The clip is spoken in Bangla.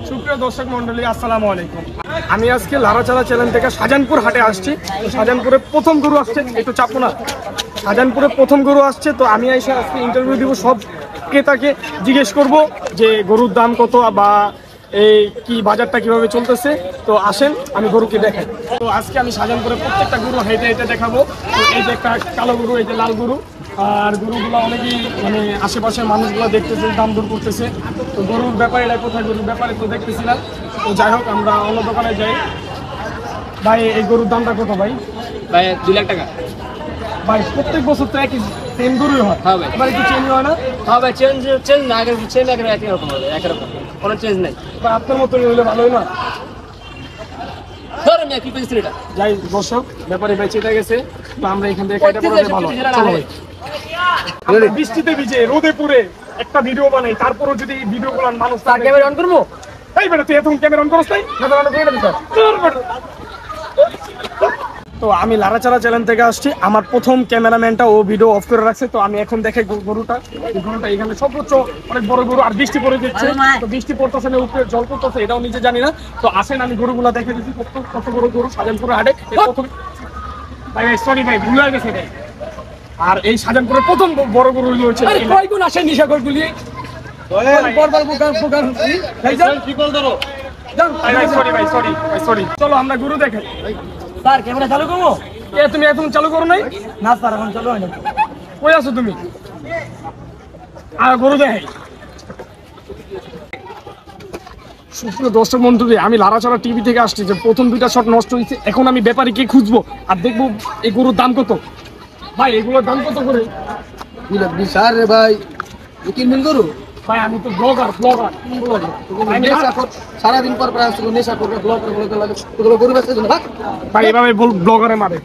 সুপ্রিয় দর্শক মন্ডলী, আসসালামু আলাইকুম। আমি আজকে লারাচালা চ্যানেল থেকে শাহজাহানপুর হাটে আসছি। শাহজাহানপুরে প্রথম গরু আসছে, একটু চাপো না। শাহজাহানপুরে প্রথম গরু আসছে, তো আমি এসে আজকে ইন্টারভিউ দিব। সব ক্রেতাকে জিজ্ঞেস করব যে গরুর দাম কত বা এই কি বাজারটা কিভাবে চলতেছে। তো আসেন আমি গরুকে দেখাই। তো আজকে আমি শাহজাহানপুরে প্রত্যেকটা গরু হেঁটে হেঁটে দেখাবো। তো এই যে একটা কালো গরু, এই যে লাল গরু, আর গরুগুলো অনেকেই মানে আশেপাশের মানুষগুলো দেখতেছে, দাম দর করতেছে। তো গরুর ব্যাপারে এটা কোথায়, গরুর ব্যাপারে তো দেখতেছিলাম। তো যাই হোক, আমরা অন্য দোকানে যাই। ভাই এই গরুর দামটা কত ভাই? ভাই 2 লাখ টাকা। ভাই প্রত্যেক বছর তো একই সেম গরুই হয়। হ্যাঁ ভাই। এবার একটু চেঞ্জ হয় না? হ্যাঁ ভাই, চেঞ্জ না, আগে চেঞ্জ একই রকম হবে, একই রকম, কোনো চেঞ্জ নাই। বা আপনার মতনই হইলে ভালোই না? ধরেন কি পেয়েছিল এটা? যাই দর্শক, ব্যাপারে ভাই চেটে গেছে। তো আমরা এখান থেকে কাটা পড়াতে ভালো। চলো ভাই। আমরা বৃষ্টিতে ভিজে রোদে পুড়ে একটা ভিডিও বানাই, তারপরও যদি ভিডিও গুলো মানুষ তার ক্যামেরা অন করবো? এই বেটা তুই এখন ক্যামেরা অন করছ তাই না? তো আমি লারাচারা চ্যানেল থেকে আসছি। আমার প্রথম ক্যামেরাম্যানটা ও ভিডিও অফ করে রাখছে। তো আমি এখন দেখে গরুটা, এখানে সর্বোচ্চ অনেক বড় গরু, আর বৃষ্টি পড়ে যাচ্ছে। তো বৃষ্টি পড়তেছে না, উপরে জল পড়তেছে, এটাও নিজে জানি না। তো আসেন আমি গরুগুলা দেখে দিচ্ছি কত বড় গরু শাহজাহানপুর হাটে। প্রথম ভাই সরি ভাই, ভুল হয়ে গেছে ভাই। আর এই শাহজাহানপুরের প্রথম বড় গরু হচ্ছে কয়গুণ আসে নিশাগরগুলি। চলো আমরা গরু দেখাই। স্যার ক্যামেরা চালু করবো? তুমি এখন চালু করো নাই? না স্যার, এখন চালু হয় না। কই আছো তুমি? আর গরু দেখাই। সুপ্রিয় দর্শক মন্ডলী, আমি লারাচারা টিভি থেকে আসছি। যে প্রথম দুইটা শট নষ্ট হয়েছে, এখন আমি ব্যাপারীকে খুঁজবো আর দেখবো এই গরুর দাম কত। ভাই এগুলোর দাম কত করে? 2 লাখ রে ভাই, কিনবেন গরু? ভাই আমি তো ব্লগার। সারাদিন পর প্রায় নেশা করবে, ব্লগ করে লাগে গরু বেচতে জন্য। ভাই এভাবে ব্লগারে মারে।